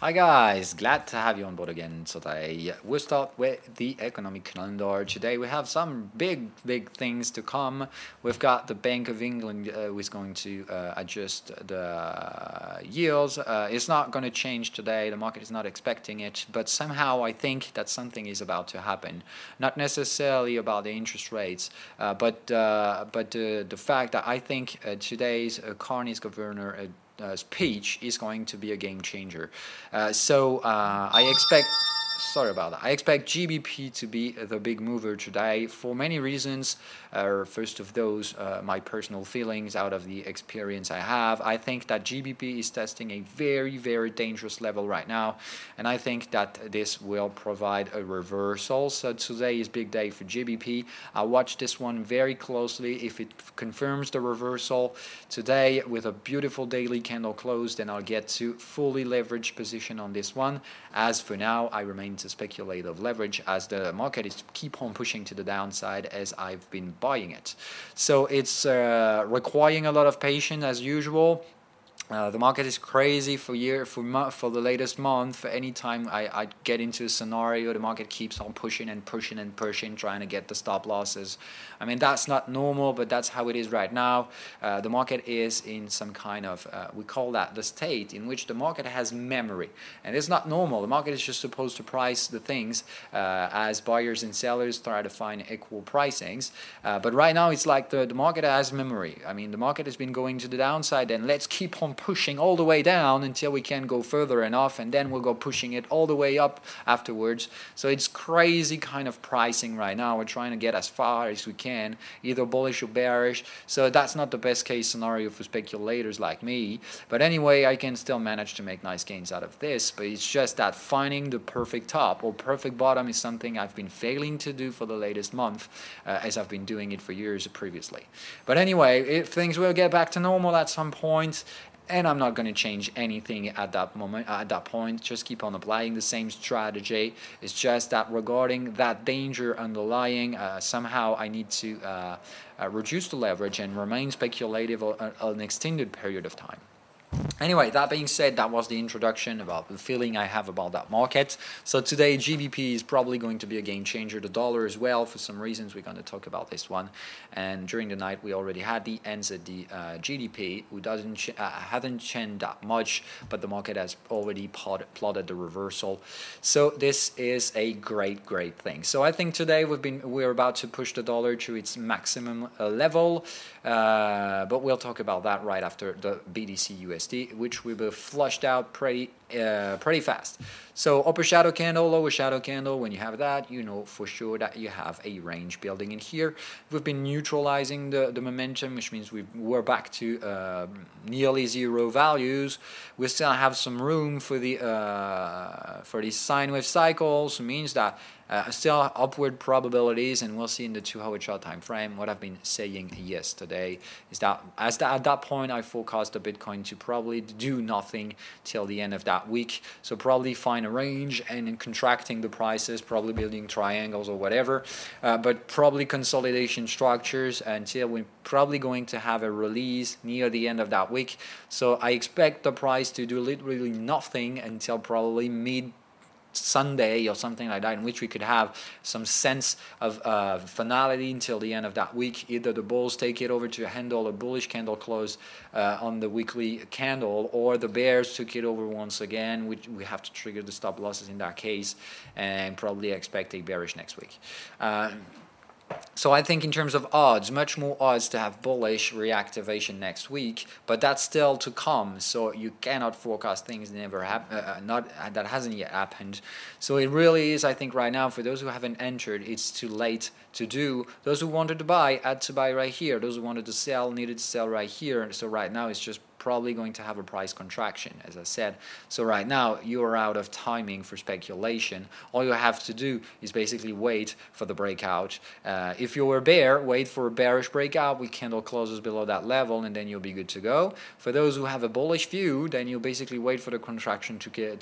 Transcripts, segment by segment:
Hi guys, glad to have you on board again today. We'll start with the economic calendar. Today we have some big things to come. We've got the Bank of England who is going to adjust the yields. It's not going to change today. The market is not expecting it, but somehow I think that something is about to happen. Not necessarily about the interest rates, but the fact that I think today's Carney's governor speech is going to be a game changer. I expect, sorry about that, I expect GBP to be the big mover today for many reasons. First of those, my personal feelings out of the experience I have. I think that GBP is testing a very dangerous level right now, and I think that this will provide a reversal. So today is big day for GBP. I'll watch this one very closely. If it confirms the reversal today with a beautiful daily candle close, then I'll get to fully leveraged position on this one. As for now, I remain to speculative leverage as the market is keep on pushing to the downside as I've been buying it. So it's requiring a lot of patience as usual. The market is crazy for the latest month. For any time I get into a scenario, the market keeps on pushing, trying to get the stop losses. I mean, that's not normal, but that's how it is right now. The market is in some kind of, we call that the state in which the market has memory. And it's not normal. The market is just supposed to price the things as buyers and sellers try to find equal pricings. But right now, it's like the market has memory. I mean, the market has been going to the downside, and let's keep on pushing all the way down until we can go further enough, and then we'll go pushing it all the way up afterwards. So it's crazy kind of pricing right now. We're trying to get as far as we can, either bullish or bearish. So that's not the best case scenario for speculators like me. But anyway, I can still manage to make nice gains out of this. But it's just that finding the perfect top or perfect bottom is something I've been failing to do for the latest month, as I've been doing it for years previously. But anyway, if things will get back to normal at some point, and I'm not going to change anything at that moment, at that point, just keep on applying the same strategy. It's just that regarding that danger underlying, somehow I need to reduce the leverage and remain speculative on an extended period of time. Anyway, that being said, that was the introduction about the feeling I have about that market. So today GBP is probably going to be a game changer. The dollar as well, for some reasons. We're going to talk about this one. And during the night we already had the ENGD GDP, who hasn't changed that much, but the market has already plotted the reversal. So this is a great thing. So I think today we're about to push the dollar to its maximum level, but we'll talk about that right after the BTCUSD, which will be flushed out pretty fast. So upper shadow candle, lower shadow candle. When you have that, you know for sure that you have a range building in here. We've been neutralizing the momentum, which means we're back to nearly zero values. We still have some room for the sine wave cycles. Means that still upward probabilities, and we'll see in the 2-hour chart time frame. What I've been saying yesterday is that at that point I forecast the Bitcoin to probably do nothing till the end of that week. So probably find a range and in contracting the prices, probably building triangles or whatever, but probably consolidation structures until we're probably going to have a release near the end of that week. So I expect the price to do literally nothing until probably mid Sunday or something like that, in which we could have some sense of finality until the end of that week. Either the bulls take it over to handle a bullish candle close on the weekly candle, or the bears took it over once again, which we have to trigger the stop losses in that case, and probably expect a bearish next week. So I think in terms of odds, much more odds to have bullish reactivation next week, but that's still to come. So you cannot forecast things never happen, that hasn't yet happened. So it really is, I think, right now for those who haven't entered, it's too late to do. Those who wanted to buy had to buy right here. Those who wanted to sell needed to sell right here. So right now it's just probably going to have a price contraction, as I said. So right now you are out of timing for speculation. All you have to do is basically wait for the breakout. If you're a bear, wait for a bearish breakout with candle closes below that level, and then you'll be good to go. For those who have a bullish view, then you'll basically wait for the contraction to get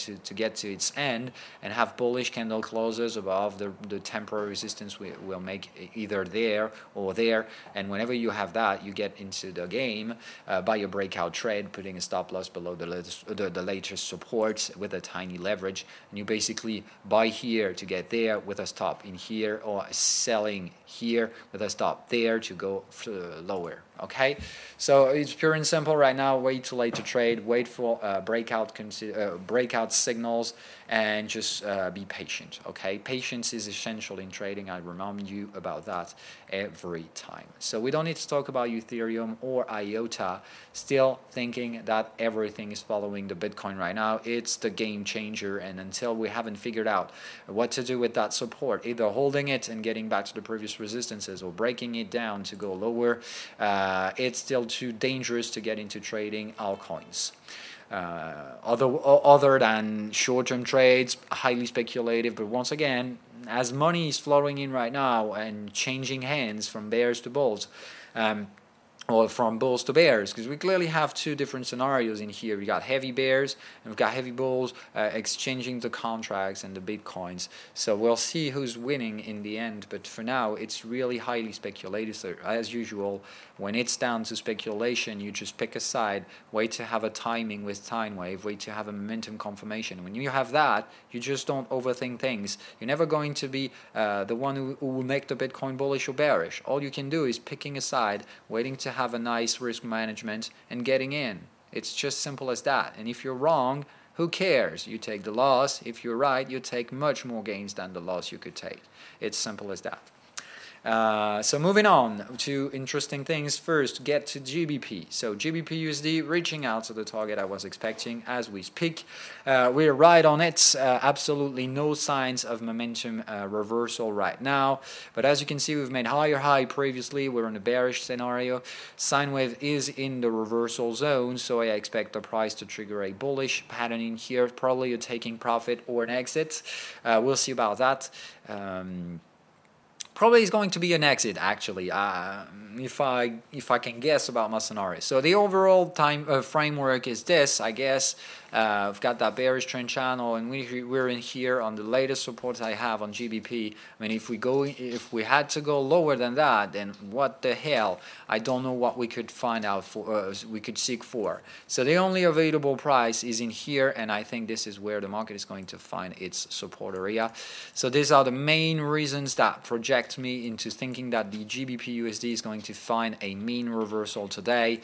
to its end and have bullish candle closes above the temporary resistance we'll make either there or there. And whenever you have that, you get into the game by a breakout trade. trade, putting a stop loss below the latest support with a tiny leverage, and you basically buy here to get there with a stop in here, or selling here with a stop there to go lower. Okay, so it's pure and simple right now. Wait too late to trade, wait for breakout signals, and just be patient. Okay, patience is essential in trading. I remind you about that every time. So we don't need to talk about Ethereum or IOTA, still thinking that everything is following the Bitcoin right now. It's the game changer, and until we haven't figured out what to do with that support, either holding it and getting back to the previous resistances or breaking it down to go lower, it's still too dangerous to get into trading altcoins. Other than short-term trades, highly speculative, but once again, as money is flowing in right now and changing hands from bears to bulls, or from bulls to bears, because we clearly have two different scenarios in here. We got heavy bears and we've got heavy bulls exchanging the contracts and the bitcoins. So we'll see who's winning in the end, but for now it's really highly speculative. So as usual, when it's down to speculation, you just pick a side, wait to have a timing with time wave, wait to have a momentum confirmation. When you have that, you just don't overthink things. You're never going to be the one who will make the Bitcoin bullish or bearish. All you can do is picking a side, waiting to have a nice risk management and getting in. It's just simple as that. And if you're wrong, who cares? You take the loss. If you're right, you take much more gains than the loss you could take. It's simple as that. So moving on to interesting things. First, get to GBP. So GBP/USD reaching out to the target I was expecting as we speak. We're right on it. Absolutely no signs of momentum reversal right now. But as you can see, we've made higher high previously. We're in a bearish scenario. Sine wave is in the reversal zone, so I expect the price to trigger a bullish pattern in here. Probably a taking profit or an exit. We'll see about that. Probably is going to be an exit, actually, if I can guess about my scenario. So the overall time framework is this, I guess. I've got that bearish trend channel, and we're in here on the latest support I have on GBP. I mean, if we had to go lower than that, then what the hell? I don't know what we could find out for. We could seek for. So the only available price is in here, and I think this is where the market is going to find its support area. So these are the main reasons that project me into thinking that the GBP/USD is going to find a mean reversal today,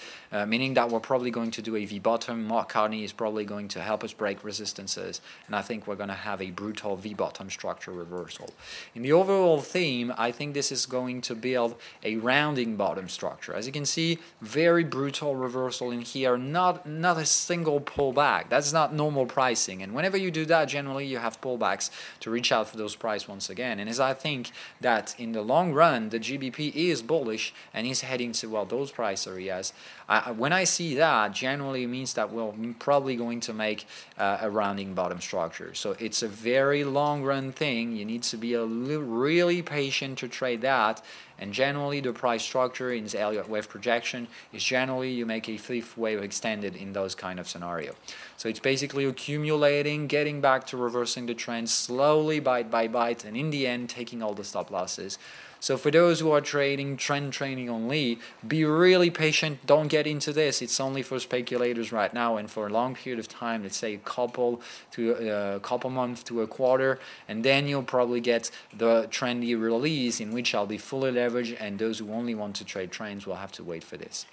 meaning that we're probably going to do a V-bottom. Mark Carney is probably going to help us break resistances, and I think we're going to have a brutal V-bottom structure reversal. In the overall theme, I think this is going to build a rounding bottom structure. As you can see, very brutal reversal in here, not a single pullback. That's not normal pricing, and whenever you do that, generally you have pullbacks to reach out for those price once again. And as I think that in the long run, the GBP is bullish and is heading to, well, those price areas, when I see that, generally it means that we're probably going to make a rounding bottom structure. So it's a very long run thing. You need to be really patient to trade that. And generally the price structure in the Elliott wave projection is generally you make a fifth wave extended in those kind of scenario. So it's basically accumulating, getting back to reversing the trend slowly, bite by bite, and in the end taking all the stop losses. So for those who are trading trend trading only, be really patient. Don't get into this. It's only for speculators right now, and for a long period of time, let's say a couple months to a quarter, and then you'll probably get the trendy release in which I'll be fully leveraged, and those who only want to trade trends will have to wait for this.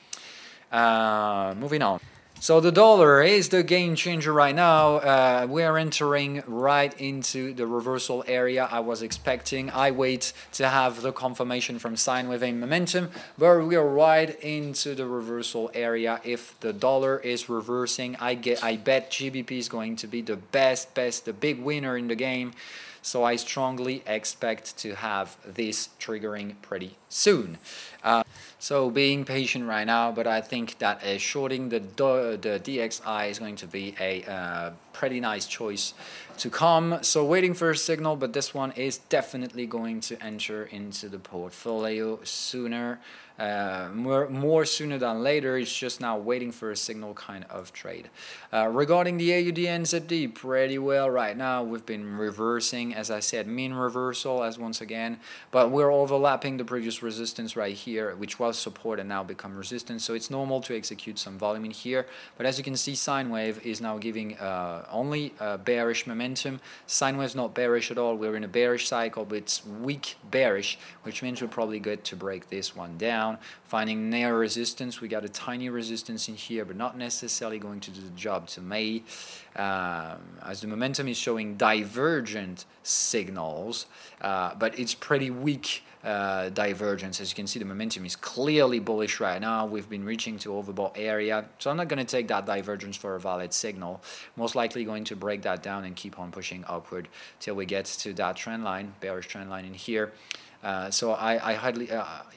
Moving on. So the dollar is the game changer right now. We are entering right into the reversal area I was expecting. I wait to have the confirmation from sine wave and momentum, but we are right into the reversal area. If the dollar is reversing, I bet GBP is going to be the best, the big winner in the game. So I strongly expect to have this triggering pretty soon. So being patient right now, but I think that shorting the DXI is going to be a pretty nice choice to come. So waiting for a signal, but this one is definitely going to enter into the portfolio sooner, more sooner than later. It's just now waiting for a signal kind of trade. Regarding the AUDNZD, pretty well right now. We've been reversing, as I said, mean reversal as once again, but we're overlapping the previous resistance right here, which was support and now become resistance. So it's normal to execute some volume in here, but as you can see, sine wave is now giving only bearish momentum. Sine wave's not bearish at all. We're in a bearish cycle, but it's weak bearish, which means we're probably good to break this one down. Finding near resistance, we got a tiny resistance in here, but not necessarily going to do the job to me, as the momentum is showing divergent signals, but it's pretty weak divergence. As you can see, the momentum is clearly bullish right now. We've been reaching to overbought area, so I'm not going to take that divergence for a valid signal. Most likely going to break that down and keep on pushing upward till we get to that trend line, bearish trend line in here. So I hardly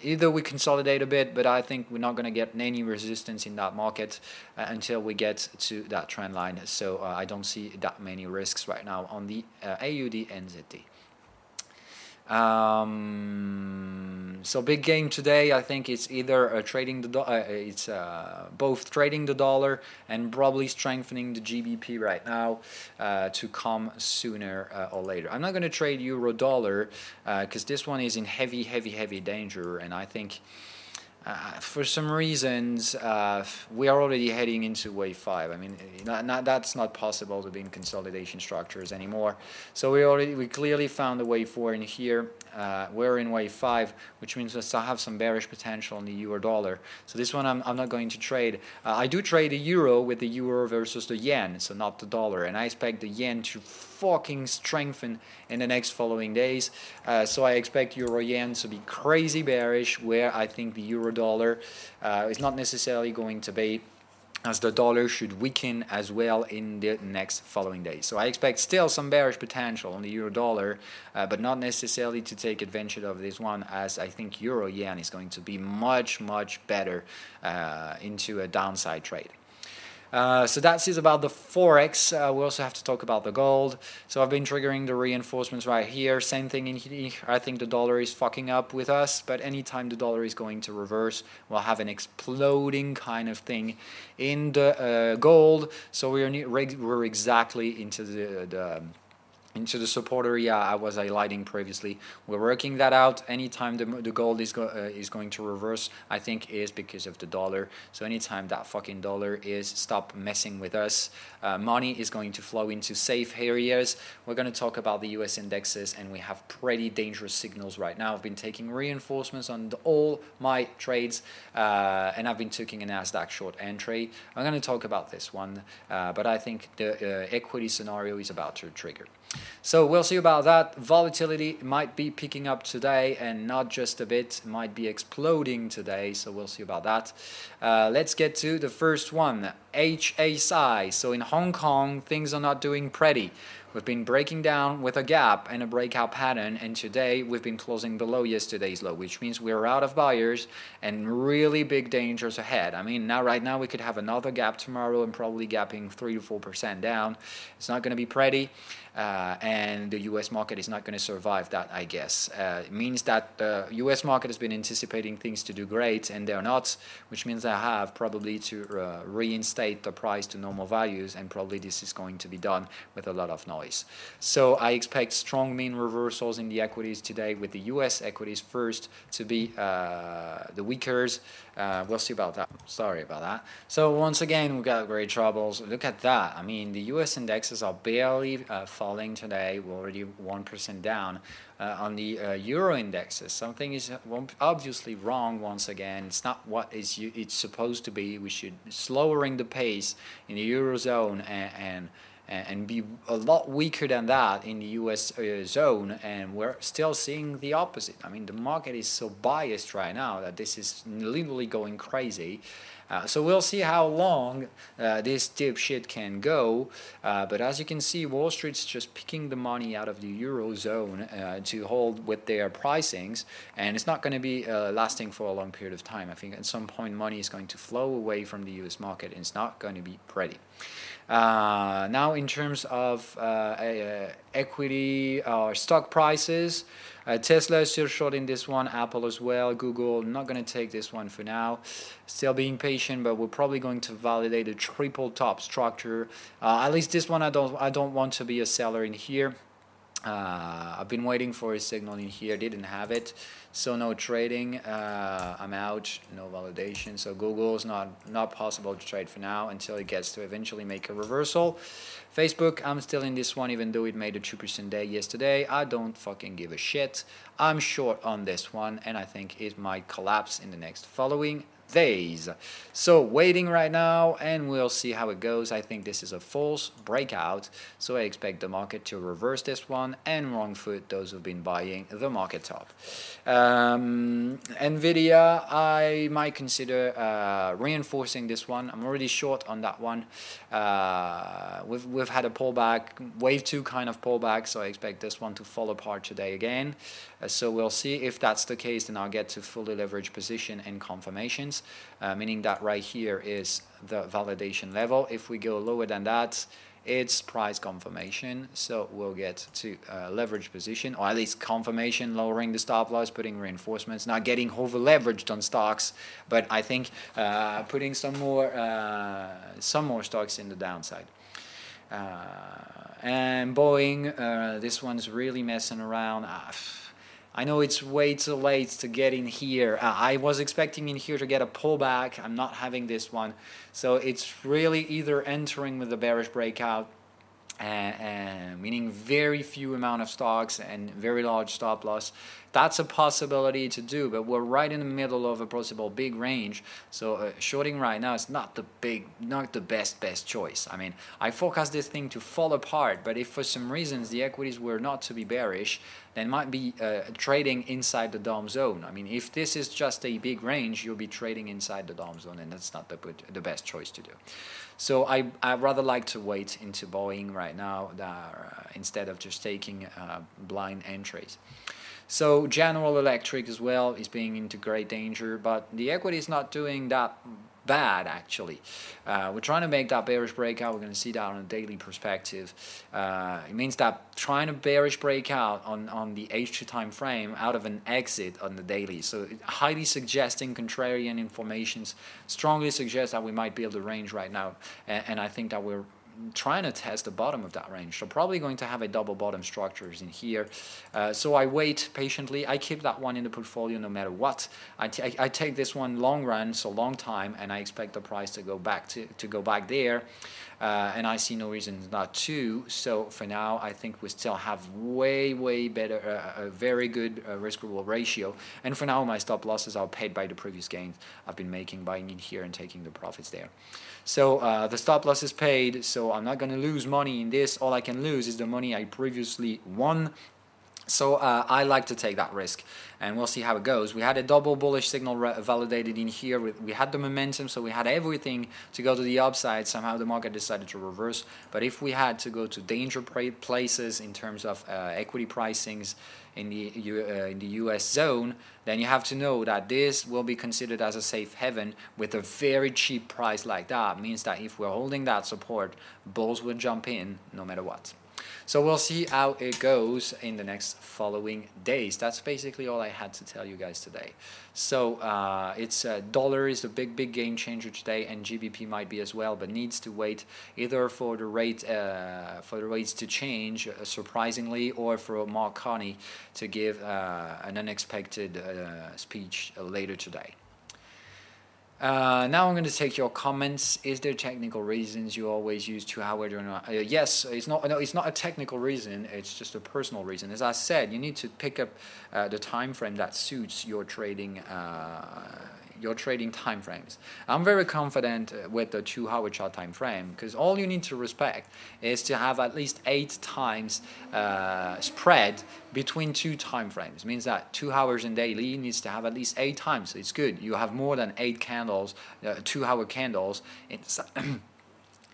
either we consolidate a bit, but I think we're not going to get any resistance in that market until we get to that trend line. So I don't see that many risks right now on the AUDNZD. So big game today. I think it's either trading the both trading the dollar and probably strengthening the GBP right now to come sooner or later. I'm not going to trade euro dollar because this one is in heavy danger, and I think for some reasons we are already heading into wave 5. I mean, that's not possible to be in consolidation structures anymore. So we clearly found a wave 4 in here. We're in wave 5, which means we still have some bearish potential in the euro dollar. So this one I'm not going to trade. I do trade the euro with the euro versus the yen, so not the dollar, and I expect the yen to fucking strengthen in the next following days. So I expect euro yen to be crazy bearish, where I think the euro dollar is not necessarily going to be, as the dollar should weaken as well in the next following days. So I expect still some bearish potential on the euro dollar, but not necessarily to take advantage of this one, as I think euro yen is going to be much better into a downside trade. So that's it about the forex. We also have to talk about the gold. So I've been triggering the reinforcements right here. Same thing in here. I think the dollar is fucking up with us, but anytime the dollar is going to reverse, we'll have an exploding kind of thing in the gold. So we're exactly into the support area I was highlighting previously. We're working that out. Anytime the gold is going to reverse, I think is because of the dollar. So anytime that fucking dollar is stop messing with us, money is going to flow into safe areas. We're going to talk about the US indexes, and we have pretty dangerous signals right now. I've been taking reinforcements on all my trades, and I've been taking a NASDAQ short entry. I'm going to talk about this one, but I think the equity scenario is about to trigger. So we'll see about that. Volatility might be picking up today, and not just a bit, it might be exploding today, so we'll see about that. Let's get to the first one, HSI. So in Hong Kong, things are not doing pretty. We've been breaking down with a gap and a breakout pattern, and today we've been closing below yesterday's low, which means we're out of buyers and really big dangers ahead. I mean, right now we could have another gap tomorrow and probably gapping 3 to 4% down. It's not going to be pretty. And the US market is not going to survive that, I guess. It means that the US market has been anticipating things to do great, and they're not, which means I have probably to reinstate the price to normal values, and probably this is going to be done with a lot of noise. So I expect strong mean reversals in the equities today, with the US equities first to be the weakers. We'll see about that. Sorry about that. So once again, we've got great troubles. Look at that. I mean, the US indexes are barely falling today. We're already 1% down on the euro indexes. Something is obviously wrong once again. It's not what it's supposed to be. We should lowering the pace in the eurozone and be a lot weaker than that in the US zone, and we're still seeing the opposite. I mean, the market is so biased right now that this is literally going crazy. So we'll see how long this dipshit can go, but as you can see, Wall Street's just picking the money out of the eurozone to hold with their pricings, and it's not going to be lasting for a long period of time. I think at some point money is going to flow away from the US market, and it's not going to be pretty. Now, in terms of equity or stock prices, Tesla is still short in this one, Apple as well, Google, not going to take this one for now. Still being patient, but we're probably going to validate a triple top structure. At least this one I don't want to be a seller in here. I've been waiting for a signal in here, didn't have it, so no trading. I'm out, no validation. So Google's not possible to trade for now until it gets to eventually make a reversal. Facebook, I'm still in this one, even though it made a 2% day yesterday. I don't fucking give a shit. I'm short on this one, and I think it might collapse in the next following days. So waiting right now, and we'll see how it goes. I think this is a false breakout, so I expect the market to reverse this one and wrong foot those who've been buying the market top. Nvidia, I might consider reinforcing this one. I'm already short on that one. We've had a pullback, wave 2 kind of pullback, so I expect this one to fall apart today again. So we'll see. If that's the case, then I'll get to fully leveraged position and confirmations, meaning that right here is the validation level. If we go lower than that, it's price confirmation, so we'll get to leverage position, or at least confirmation, lowering the stop loss, putting reinforcements, not getting over leveraged on stocks, but I think putting some more stocks in the downside. And Boeing, this one's really messing around. I know it's way too late to get in here. I was expecting in here to get a pullback. I'm not having this one. So it's really either entering with a bearish breakout, meaning very few amount of stocks and very large stop loss. That's a possibility to do, but we're right in the middle of a possible big range. So shorting right now is not the best choice. I mean, I forecast this thing to fall apart, but if for some reasons the equities were not to be bearish, then might be trading inside the DOM zone. I mean, if this is just a big range, you'll be trading inside the DOM zone, and that's not the best choice to do. So I'd rather like to wait into Boeing right now instead of just taking blind entries. So General Electric as well is being into great danger, but the equity is not doing that bad actually. We're trying to make that bearish breakout. We're going to see that on a daily perspective. It means that trying to bearish breakout on the H2 time frame out of an exit on the daily. So highly suggesting contrarian informations, strongly suggests that we might build a range right now, and I think that we're trying to test the bottom of that range, so probably going to have a double bottom structures in here. So I wait patiently. I keep that one in the portfolio no matter what. I take this one long run, so long time, and I expect the price to go back there, and I see no reason not to. So for now, I think we still have way better, a very good risk-reward ratio. And for now, my stop losses are paid by the previous gains I've been making, buying in here and taking the profits there. So the stop loss is paid, so I'm not going to lose money in this. All I can lose is the money I previously won. So I like to take that risk, and we'll see how it goes. We had a double bullish signal validated in here. We had the momentum, so we had everything to go to the upside. Somehow the market decided to reverse. But if we had to go to danger places in terms of equity pricings in the US zone, then you have to know that this will be considered as a safe haven with a very cheap price like that. It means that if we're holding that support, bulls will jump in no matter what. So we'll see how it goes in the next following days. That's basically all I had to tell you guys today. So it's dollar is a big game changer today, and GBP might be as well, but needs to wait either for the rates to change surprisingly, or for Mark Carney to give an unexpected speech later today. Now I'm going to take your comments. Is there technical reasons you always use 2 hours or not? Yes, it's not. No, it's not a technical reason. It's just a personal reason. As I said, you need to pick up the time frame that suits your trading time frames. I'm very confident with the 2 hour chart time frame, because all you need to respect is to have at least 8 times spread between 2 time frames. It means that 2 hours in daily needs to have at least 8 times. So it's good. You have more than 8 candles, 2 hour candles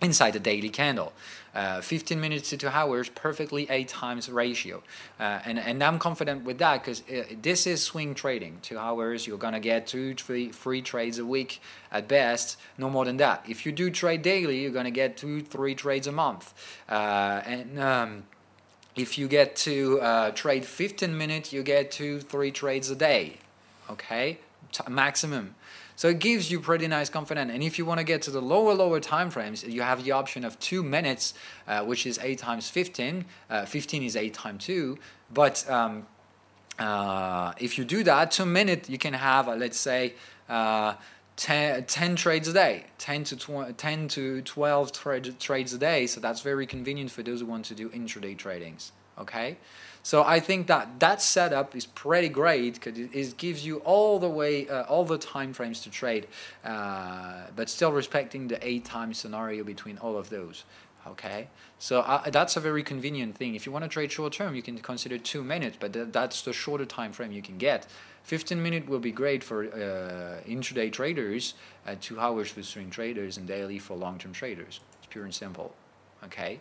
inside the daily candle. 15 minutes to 2 hours, perfectly 8 times ratio. And I'm confident with that because this is swing trading. 2 hours, you're going to get 2, 3 trades a week at best, no more than that. If you do trade daily, you're going to get 2, 3 trades a month. If you get to trade 15 minutes, you get 2, 3 trades a day. Okay? Maximum. So it gives you pretty nice confidence. And if you want to get to the lower time frames, you have the option of 2 minutes, which is 8 times 15. 15 is 8 times 2. But if you do that, 2 minutes, you can have, let's say, 10 trades a day, 10 to 12 trades a day. So that's very convenient for those who want to do intraday tradings. Okay? So I think that setup is pretty great because it gives you all the time frames to trade, but still respecting the 8 times scenario between all of those. Okay, so that's a very convenient thing. If you want to trade short term, you can consider 2 minutes, but that's the shorter time frame you can get. 15 minutes will be great for intraday traders, 2 hours for swing traders, and daily for long-term traders. It's pure and simple. Okay.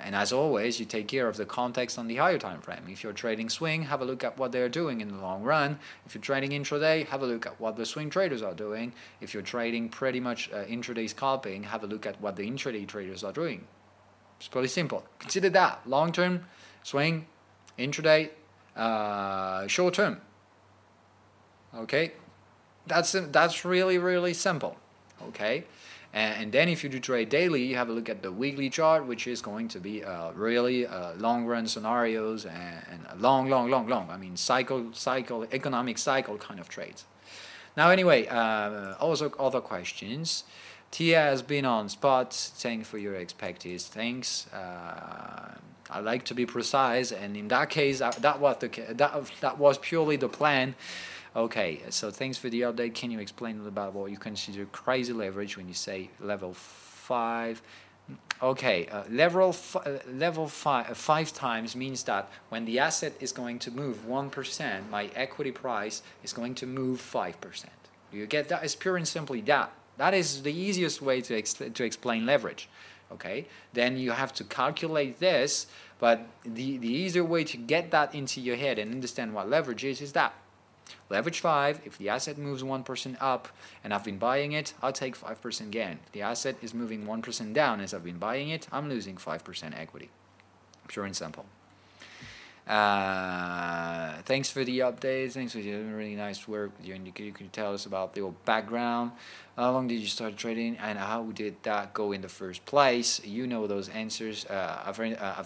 And as always, you take care of the context on the higher time frame. If you're trading swing, have a look at what they're doing in the long run. If you're trading intraday, have a look at what the swing traders are doing. If you're trading pretty much intraday scalping, have a look at what the intraday traders are doing. It's pretty simple. Consider that long term, swing, intraday, short term. Okay, that's really simple. Okay. And then if you do trade daily, you have a look at the weekly chart, which is going to be really long-run scenarios and long. I mean, economic cycle kind of trades. Now, anyway, also other questions. Tia has been on spot. Thanks for your expertise. Thanks. I like to be precise, and in that case, that was purely the plan. Okay, so thanks for the update. Can you explain about what you consider crazy leverage when you say level 5? Okay, level 5 times means that when the asset is going to move 1%, my equity price is going to move 5%. Do you get that? It's pure and simply that. That is the easiest way to explain leverage. Okay, then you have to calculate this, but the easier way to get that into your head and understand what leverage is that. Leverage 5, if the asset moves 1% up and I've been buying it, I'll take 5% gain. If the asset is moving 1% down as I've been buying it, I'm losing 5% equity. Pure and simple. Thanks for the updates. Thanks for your really nice work. You could tell us about your background. How long did you start trading, and how did that go in the first place? You know those answers. I've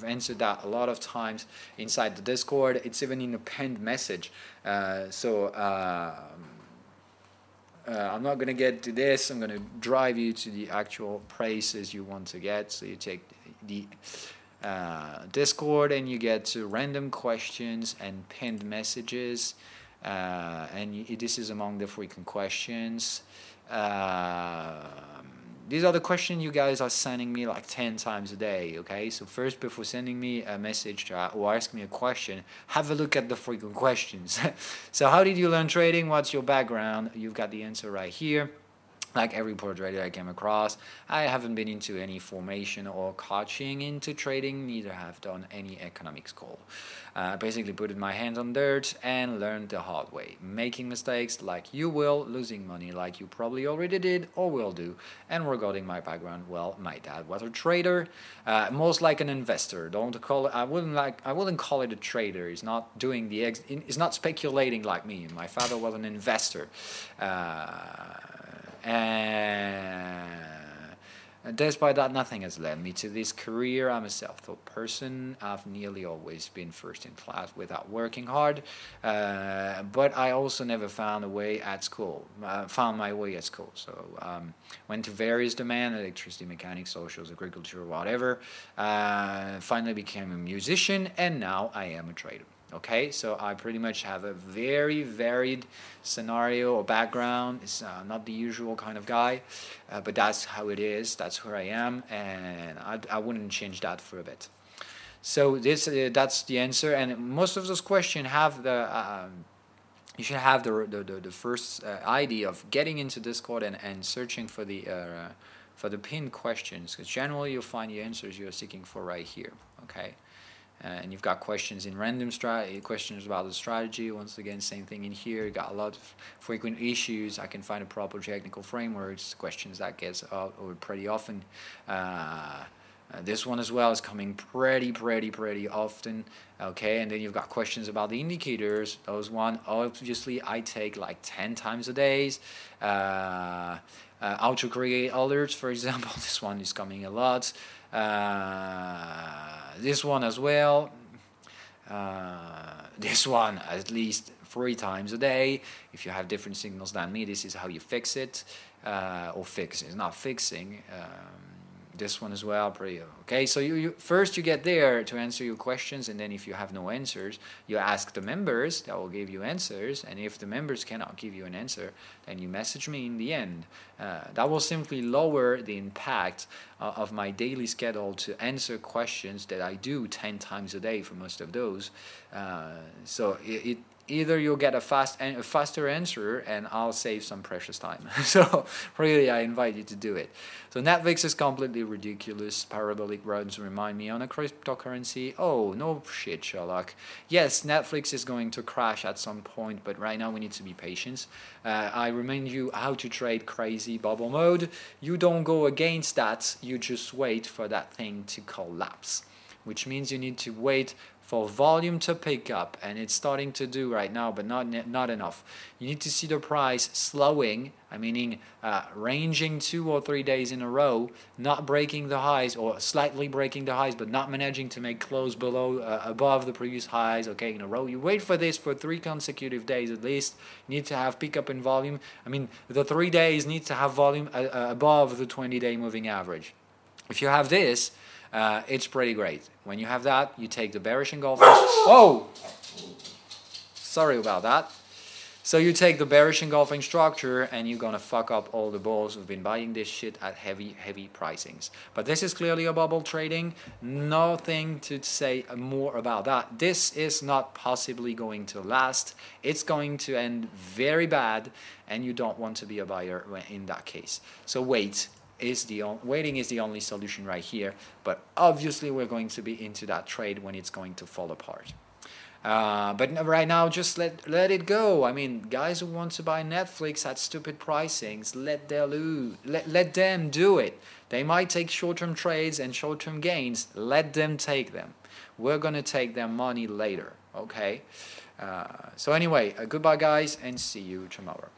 answered that a lot of times inside the Discord. It's even in a pinned message. I'm not going to get to this. I'm going to drive you to the actual prices you want to get. So you take the Discord and you get to random questions and pinned messages, this is among the frequent questions. These are the questions you guys are sending me like 10 times a day. Okay, so first, before sending me a message or ask me a question, have a look at the frequent questions. So how did you learn trading? What's your background? You've got the answer right here. Like every pro trader I came across, I haven't been into any formation or coaching into trading, neither have done any economic school. Basically put my hands on dirt and learned the hard way, making mistakes like you will, losing money like you probably already did or will do. And regarding my background, well, my dad was a trader, most like an investor. Don't call it. I wouldn't call it a trader. He's not doing he's not speculating like me. My father was an investor. And despite that, nothing has led me to this career. I'm a self-taught person. I've nearly always been first in class without working hard. But I also never found my way at school. So went to various domains: electricity, mechanics, socials, agriculture, whatever. Finally became a musician, and now I am a trader. Okay, so I pretty much have a very varied scenario or background. It's not the usual kind of guy, but that's how it is. That's where I am, and I wouldn't change that for a bit. So that's the answer. And most of those questions have you should have the first idea of getting into Discord and searching for the for the pinned questions, because generally you'll find the answers you're seeking for right here, okay? And you've got questions in random questions about the strategy. Once again, same thing in here. You got a lot of frequent issues. I can find a proper technical frameworks. Questions that gets out pretty often. This one as well is coming pretty often. Okay, and then you've got questions about the indicators. Those one obviously I take like 10 times a day. How to create alerts, for example. This one is coming a lot. This one as well. This one at least 3 times a day. If you have different signals than me, this is how you fix it. Or fix it. It's not fixing. This one as well, pretty okay. So you first you get there to answer your questions, and then if you have no answers, you ask the members that will give you answers. And if the members cannot give you an answer, then you message me in the end. That will simply lower the impact of my daily schedule to answer questions that I do 10 times a day for most of those. So either you'll get a faster answer, and I'll save some precious time. So really, I invite you to do it. So Netflix is completely ridiculous. Parabolic runs remind me on a cryptocurrency. Oh, no shit, Sherlock. Yes, Netflix is going to crash at some point, but right now we need to be patient. I remind you how to trade crazy bubble mode. You don't go against that. You just wait for that thing to collapse, which means you need to wait for volume to pick up, and it's starting to do right now, but not enough. You need to see the price slowing, meaning ranging 2 or 3 days in a row, not breaking the highs or slightly breaking the highs, but not managing to make close above the previous highs, okay, in a row. You wait for this for 3 consecutive days at least. You need to have pickup in volume. The 3 days need to have volume above the 20-day moving average. If you have this, it's pretty great. When you have that, you take the bearish engulfing. Oh, sorry about that. So you take the bearish engulfing structure, and you're gonna fuck up all the bulls who've been buying this shit at heavy pricings. But this is clearly a bubble trading. Nothing to say more about that. This is not possibly going to last. It's going to end very bad, and you don't want to be a buyer in that case. So waiting is the only solution right here, but obviously we're going to be into that trade when it's going to fall apart. But right now, just let it go. Guys who want to buy Netflix at stupid pricings, let them do it. They might take short-term trades and short-term gains. Let them take them. We're gonna take their money later. Okay. So anyway, goodbye guys, and see you tomorrow.